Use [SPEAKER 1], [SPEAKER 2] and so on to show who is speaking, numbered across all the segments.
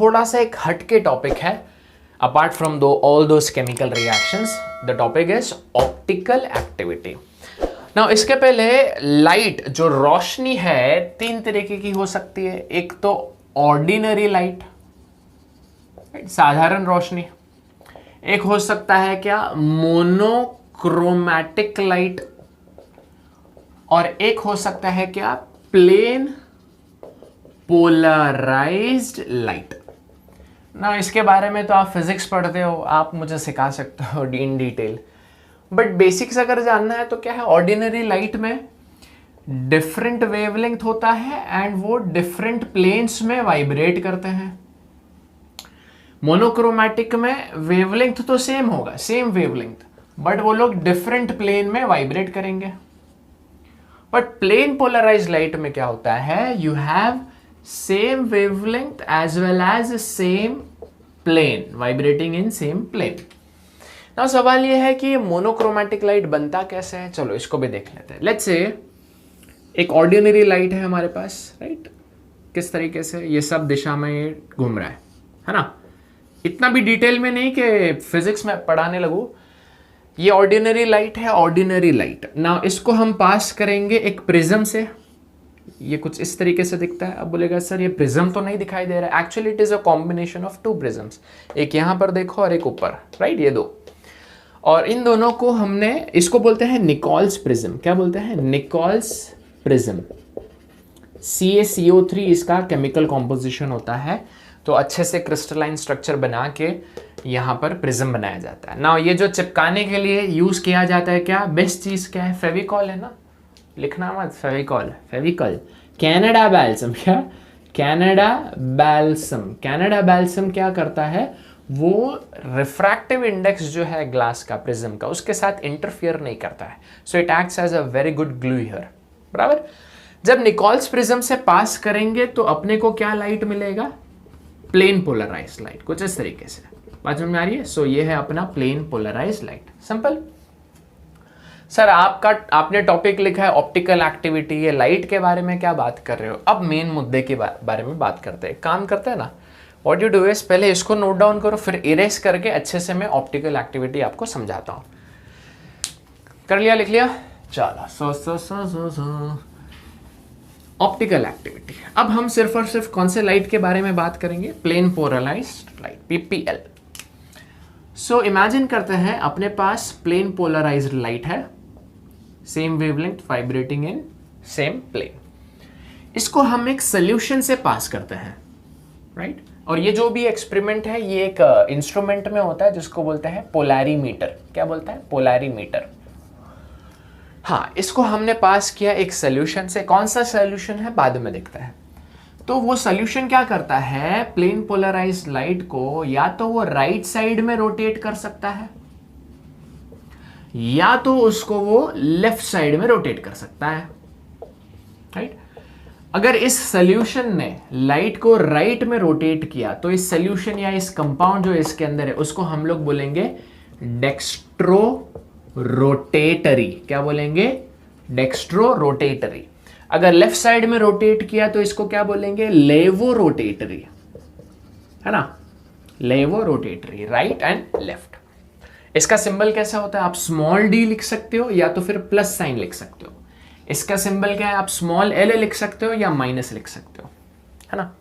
[SPEAKER 1] थोड़ा सा एक हटके टॉपिक है अपार्ट फ्रॉम दो all those chemical reactions. The topic is optical activity. Now इसके पहले लाइट जो रोशनी है तीन तरीके की हो सकती है. एक तो ऑर्डिनरी लाइट, साधारण रोशनी. एक हो सकता है क्या, मोनोक्रोमैटिक लाइट. और एक हो सकता है क्या, प्लेन पोलराइज्ड लाइट. ना इसके बारे में तो आप फिजिक्स पढ़ते हो, आप मुझे सिखा सकते हो इन डिटेल. बट बेसिक्स अगर जानना है तो क्या है, ऑर्डिनरी लाइट में डिफरेंट वेवलेंथ होता है एंड वो डिफरेंट प्लेन्स में वाइब्रेट करते हैं. मोनोक्रोमैटिक में वेवलेंथ तो सेम होगा, सेम वेवलेंथ, बट वो लोग डिफरेंट प्लेन में वाइब्रेट करेंगे. बट प्लेन पोलराइज्ड लाइट में क्या होता है, you have same wavelength as well as same plane vibrating in same plane. Now सवाल ये है कि ये मोनोक्रोमैटिक लाइट बनता कैसे है. चलो इसको भी देख लेते हैं. लेट्स से एक ऑर्डिनरी लाइट है हमारे पास, राइट. किस तरीके से ये सब दिशा में ये घूम रहा है ना. इतना भी डिटेल में नहीं कि फिजिक्स में पढ़ाने लगूं. ये ऑर्डिनरी लाइट है, ऑर्डिनरी लाइट. नाउ इसको हम पास करेंगे एक प्रिज्म से. ये कुछ इस तरीके से दिखता है. अब बोलेगा सर ये प्रिज्म तो नहीं दिखाई दे रहा है. Actually it is a combination of two prisms. एक यहां पर देखो और एक ऊपर, राइट. ये दो, और इन दोनों को हमने, इसको बोलते हैं निकोल्स प्रिज्म. क्या बोलते हैं, निकोल्स प्रिज्म. CaCO3 इसका केमिकल कॉम्पोजिशन होता है. तो अच्छे से क्रिस्टलाइन स्ट्रक्चर बना के यहाँ पर प्रिज्म बनाया जाता है. ना ये जो चिपकाने के लिए यूज किया जाता है, क्या बेस्ट चीज क्या है, फेविकॉल है ना. लिखना मत, फेविकॉल, फेविकॉल. कैनेडा बैल्सम, क्या कैनेडा बैल्सम. कैनेडा बैल्सम क्या करता है, वो रिफ्रैक्टिव इंडेक्स जो है ग्लास का, प्रिज्म का, उसके साथ इंटरफियर नहीं करता है. So it acts as a very good glue here. बराबर. जब निकोल्स प्रिज्म से पास करेंगे तो अपने को क्या लाइट मिलेगा, प्लेन पोलराइज्ड लाइट. कुछ इस तरीके से बात समझ में आ रही है. सो ये है अपना plane polarised light. Simple. Sir आपने टॉपिक लिखा है ऑप्टिकल एक्टिविटी, ये लाइट के बारे में क्या बात कर रहे हो. अब मेन मुद्दे के बारे में बात करते हैं. काम करते हैं ना, व्हाट यू डू इज पहले इसको नोट डाउन करो, फिर इरेज करके अच्छे से मैं ऑप्टिकल एक्टिविटी आपको समझाता हूं. कर लिया, लिख लिया. चलो ऑप्टिकल एक्टिविटी. अब हम सिर्फ और सिर्फ कौन से लाइट के बारे में बात करेंगे, plane polarised light, PPL. So imagine करते हैं अपने पास प्लेन पोलराइज्ड लाइट है, same wavelength, vibrating in same plane. इसको हम एक सोल्यूशन से पास करते हैं, राइट. और ये जो भी एक्सपेरिमेंट है ये एक इंस्ट्रूमेंट में होता है जिसको बोलते हैं पोलैरीमीटर. क्या बोलता है, पोलैरीमीटर. हाँ, इसको हमने पास किया एक सोल्यूशन से. कौन सा सोल्यूशन है बाद में देखते हैं. तो वो सोल्यूशन क्या करता है, प्लेन पोलराइज्ड लाइट को या तो वो राइट साइड में रोटेट कर सकता है या तो उसको वो लेफ्ट साइड में रोटेट कर सकता है, राइट. अगर इस सोल्यूशन ने लाइट को राइट में रोटेट किया तो इस सोल्यूशन या इस कंपाउंड जो इसके अंदर है उसको हम लोग बोलेंगे डेक्स्ट्रो रोटेटरी. क्या बोलेंगे, डेक्स्ट्रो रोटेटरी. अगर लेफ्ट साइड में रोटेट किया तो इसको क्या बोलेंगे, लेवो रोटेटरी, है ना. लेवो रोटेटरी, राइट एंड लेफ्ट. इसका सिंबल कैसा होता है, आप स्मॉल d लिख सकते हो या तो फिर प्लस साइन लिख सकते हो. इसका सिंबल क्या है, आप स्मॉल l लिख सकते हो या माइनस लिख सकते हो, है ना.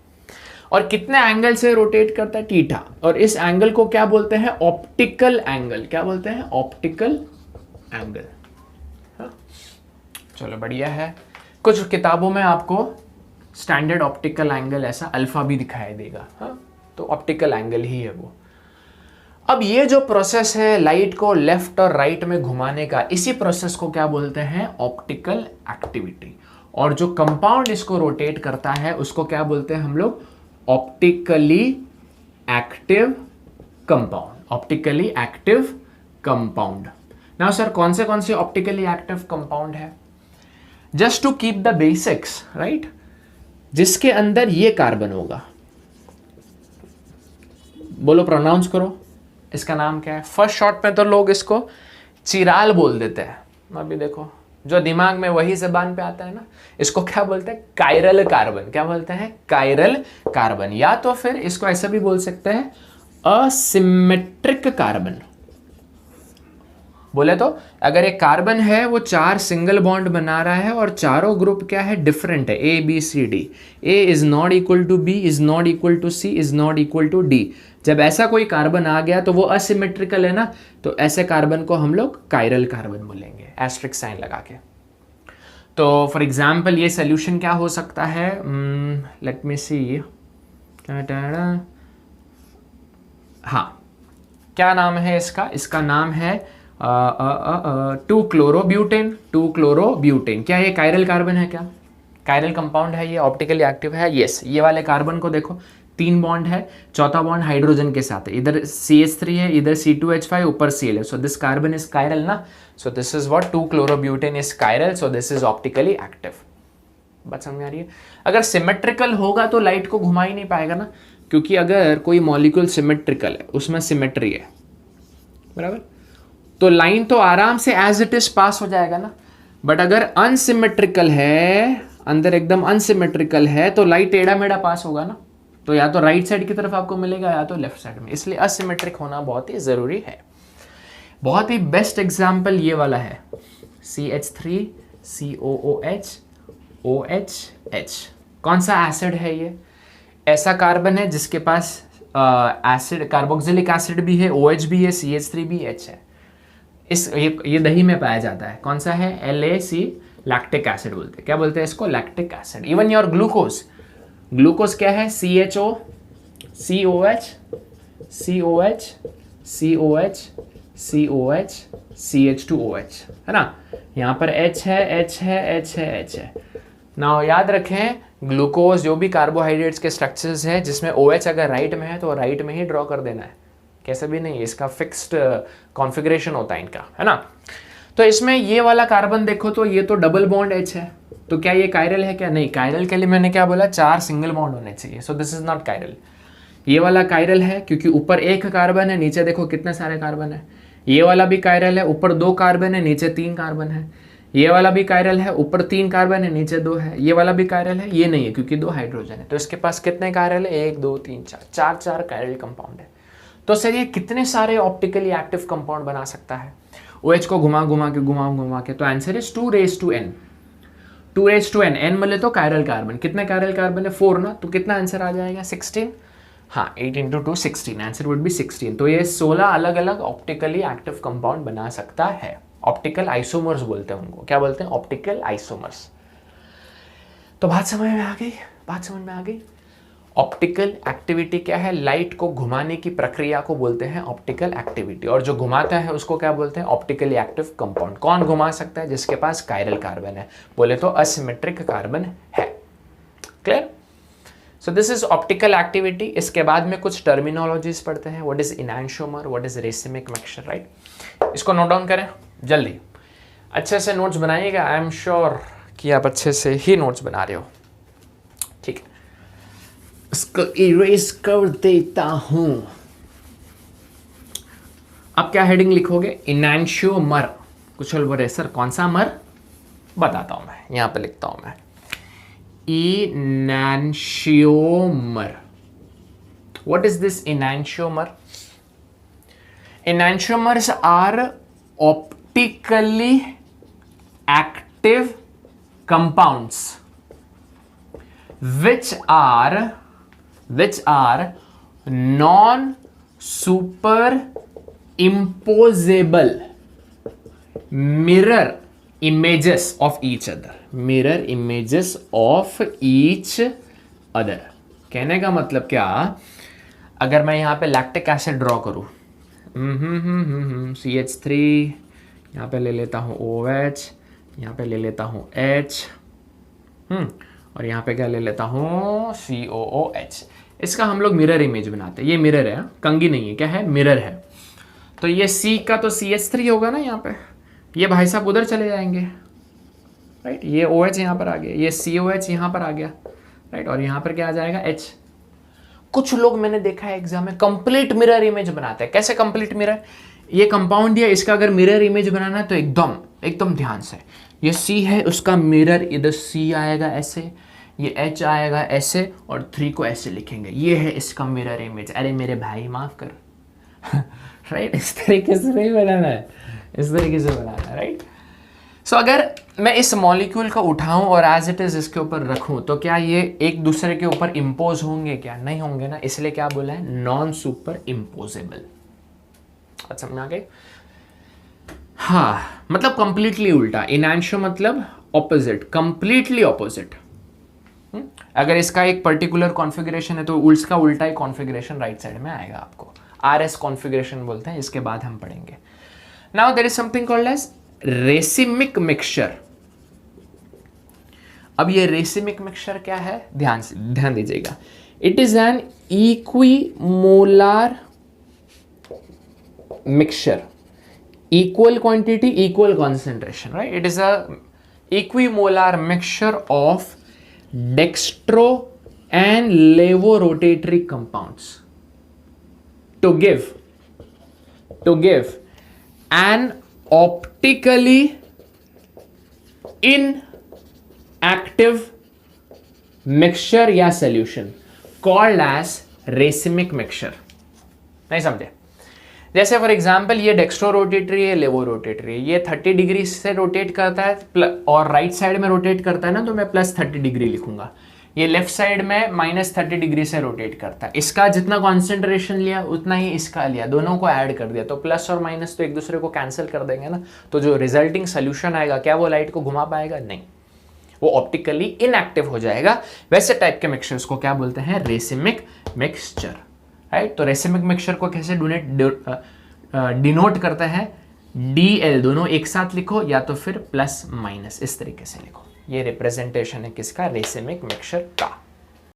[SPEAKER 1] और कितने एंगल से रोटेट करता है, थीटा. और इस एंगल को क्या बोलते हैं, ऑप्टिकल एंगल. क्या बोलते हैं, ऑप्टिकल एंगल. चलो बढ़िया है. कुछ किताबों में आपको स्टैंडर्ड ऑप्टिकल एंगल ऐसा अल्फा भी दिखाई देगा. हाँ, तो ऑप्टिकल एंगल ही है वो. अब ये जो प्रोसेस है लाइट को लेफ्ट और राइट में घुमाने का, इसी प्रोसेस को क्या बोलते हैं, ऑप्टिकल एक्टिविटी. और जो कंपाउंड इसको रोटेट करता है उसको क्या बोलते हैं हम लोग, optically active compound. Optically active compound. Now sir कौन से ऑप्टिकली एक्टिव कंपाउंड है, just to keep the basics, right. जिसके अंदर ये कार्बन होगा, बोलो, प्रोनाउंस करो. इसका नाम क्या है, फर्स्ट शॉट में तो लोग इसको चिराल बोल देते हैं. अभी देखो जो दिमाग में वही जबान पे आता है ना, इसको क्या बोलते हैं? Chiral carbon. क्या बोलते हैं? Chiral carbon. या तो फिर इसको ऐसा भी बोल सकते हैं असिमेट्रिक कार्बन। बोले तो अगर एक कार्बन है वो 4 सिंगल बॉन्ड बना रहा है और चारों ग्रुप क्या है? डिफरेंट है, A B C D. A is not equal to B, is not equal to C, is not equal to D. जब ऐसा कोई कार्बन आ गया तो वो असिमेट्रिकल है ना, तो ऐसे कार्बन को हम लोग कायरल कार्बन बोलेंगे, एस्ट्रिक साइन लगा के। तो फॉर एग्जाम्पल ये सोल्यूशन क्या हो सकता है? लेट मी सी। हाँ, क्या नाम है इसका? इसका नाम है 2-क्लोरोब्यूटेन। 2-क्लोरोब्यूटेन। क्या ये कायरल कार्बन है? क्या कायरल कंपाउंड है? ये ऑप्टिकली एक्टिव है? यस। ये वाले कार्बन को देखो, 3 बॉन्ड है, चौथा बॉन्ड हाइड्रोजन के साथ है, इधर CH3 है, इधर C2H5, ऊपर Cl है। So this carbon is chiral ना, so this is what two chlorobutane is chiral, so this is optically active. बात समझ में आ रही है? अगर सिमेट्रिकल होगा तो लाइट को घुमा ही नहीं पाएगा ना, क्योंकि अगर कोई मॉलिक्यूल सिमेट्रिकल है, उसमें सिमेट्री है, बराबर, तो लाइन तो आराम से एज इट इज पास हो जाएगा ना। बट अगर अनसिमेट्रिकल है, अंदर एकदम अनसिमेट्रिकल है, तो लाइट टेढ़ा मेढ़ा पास होगा ना, तो या तो राइट साइड की तरफ आपको मिलेगा या तो लेफ्ट साइड में। इसलिए असिमेट्रिक होना बहुत ही जरूरी है। बहुत ही बेस्ट एग्जाम्पल ये वाला है, CH3 COOH OHH। कौन सा एसिड है ये? ऐसा कार्बन है जिसके पास एसिड, कार्बोक्सिलिक एसिड भी है, OH भी है, CH3 भी H है। ये दही में पाया जाता है। कौन सा है? LAC, लैक्टिक एसिड बोलते हैं। क्या बोलते हैं इसको? Lactic acid. Even your glucose, glucose क्या है? CHO COH COH COH COH CH2OH, है ना। यहाँ पर H है, H है, H है, H है ना। याद रखें, ग्लूकोज जो भी कार्बोहाइड्रेट्स के स्ट्रक्चर्स हैं जिसमें OH अगर राइट में है तो राइट में ही ड्रॉ कर देना है, कैसे भी नहीं, इसका फिक्स्ड कॉन्फ़िगरेशन होता है इनका, है ना। तो इसमें ये वाला कार्बन देखो तो ये तो डबल बॉन्ड H है, तो क्या ये कायरल है? क्या नहीं। कायरल के लिए मैंने क्या बोला? 4 सिंगल बॉन्ड होने चाहिए, सो दिस इज नॉट कायरल। ये वाला कायरल है क्योंकि ऊपर 1 कार्बन है, नीचे देखो कितने सारे कार्बन है। ये वाला भी कायरल है, ऊपर 2 कार्बन है, नीचे 3 कार्बन है। ये वाला भी कायरल है, ऊपर 3 कार्बन है, नीचे 2 है। ये वाला भी कायरल है, ये नहीं है क्योंकि 2 हाइड्रोजन है। तो इसके पास कितने कायरल है? 1 2 3 4, 4 कायरल कंपाउंड है। तो सर ये कितने सारे ऑप्टिकली एक्टिव कंपाउंड बना सकता है OH को घुमा घुमा के? तो answer is 2 raised to n। 2 raised to n, n बोले तो कायरल कार्बन। कितने कायरल कार्बन है? 4 ना, तो कितना आंसर आ जाएगा? 16। हाँ, 8 × 2 16, आंसर वुड बी 16। तो ये 16 अलग अलग ऑप्टिकली एक्टिव कंपाउंड बना सकता है। ऑप्टिकल आइसोमर्स बोलते हैं उनको। क्या बोलते हैं? Optical isomers. तो बात समझ में आ गई? बात समझ में आ गई? ऑप्टिकल एक्टिविटी क्या है? लाइट को घुमाने की प्रक्रिया को बोलते हैं ऑप्टिकल एक्टिविटी, और जो घुमाता है उसको क्या बोलते हैं? Optically active compound. कौन घुमा सकता है? जिसके पास कायरल कार्बन है, बोले तो असिमेट्रिक कार्बन है। Clear? So this is optical activity. इसके बाद में कुछ टर्मिनोलॉजीज पढ़ते हैं। What is enantiomer, what is racemic mixture, right. इसको नोट डाउन करें जल्दी, अच्छे से नोट्स बनाइएगा। आई एम श्योर कि आप अच्छे से ही नोट्स बना रहे हो, ठीक है। इसको इरेज कर देता हूं। अब क्या हेडिंग लिखोगे? इनैंशियोमर। कुछ बोल रहे सर कौन सा मर? बताता हूं मैं, यहां पे लिखता हूं मैं, enantiomer. What is this enantiomer? Enantiomers are optically active compounds which are non-superimposable mirror images of each other. Mirror images of each other. कहने का मतलब क्या, अगर मैं यहाँ पे लैक्टिक एसिड ड्रॉ करूँ, CH3, यहाँ पे ले लेता हूँ OH, यहाँ पे ले लेता हूँ H, और यहाँ पे क्या ले लेता हूँ COOH। इसका हम लोग मिरर इमेज बनाते हैं। ये मिरर है, कंघी नहीं है, क्या है? मिरर है। तो ये C का तो CH3 होगा ना यहाँ पे, ये भाई साहब उधर चले जाएंगे, राइट। ये OH यहाँ पर आ गया, ये COH यहाँ पर आ गया, राइट। और यहाँ पर क्या आ जाएगा? H। कुछ लोग मैंने देखा है एग्जाम में कंप्लीट मिरर इमेज बनाते हैं। कैसे कंप्लीट मिरर? ये कंपाउंड दिया, इसका अगर मिरर इमेज बनाना है तो एकदम ध्यान से ये C है, उसका मिरर इधर C आएगा ऐसे, ये H आएगा ऐसे, और 3 को ऐसे लिखेंगे, ये है इसका मिरर इमेज। अरे मेरे भाई माफ कर राइट इस तरीके से नहीं बनाना है, इस तरीके से बनाना है, राइट। सो अगर मैं इस मॉलिक्यूल को उठाऊं और एज इट इज इसके ऊपर रखूं तो क्या ये एक दूसरे के ऊपर इम्पोज होंगे? क्या नहीं होंगे ना, इसलिए क्या बोला है, नॉन सुपर इम्पोजेबल। अच्छा समझ आ गई? हाँ, मतलब कंप्लीटली उल्टा। इनैंशो मतलब ऑपोजिट, कंप्लीटली ऑपोजिट। अगर इसका एक पर्टिकुलर कॉन्फ़िगरेशन है तो उसका उल्टा ही कॉन्फ़िगरेशन राइट साइड में आएगा आपको। RS कॉन्फ़िगरेशन बोलते हैं, इसके बाद हम पढ़ेंगे। Now there is something called as racemic mixture. अब ये रेसिमिक मिक्सचर क्या है, ध्यान दीजिएगा। It is an equimolar mixture, equal quantity equal concentration, right? It is a equimolar mixture of dextro and levorotatory compounds to give an optically inactive mixture या solution called as racemic mixture। नहीं समझे? जैसे for example ये dextro rotatory है, लेवो rotatory है, ये 30 degree से रोटेट करता है और राइट साइड में रोटेट करता है ना, तो मैं +30 डिग्री लिखूंगा। ये लेफ्ट साइड में -30 डिग्री से रोटेट करता है। इसका जितना कॉन्सेंट्रेशन लिया उतना ही इसका लिया, दोनों को ऐड कर दिया, तो प्लस और माइनस तो एक दूसरे को कैंसिल कर देंगे ना, तो जो रिजल्टिंग सोल्यूशन आएगा क्या वो लाइट को घुमा पाएगा? नहीं, वो ऑप्टिकली इनएक्टिव हो जाएगा। वैसे टाइप के मिक्सचर्स को क्या बोलते हैं? Racemic mixture, right. तो रेसिमिक मिक्सचर को कैसे डिनोट करते हैं? DL, दोनों एक साथ लिखो या तो फिर प्लस माइनस, इस तरीके से लिखो। ये रिप्रेजेंटेशन है किसका? रेसिमिक मिक्सचर का।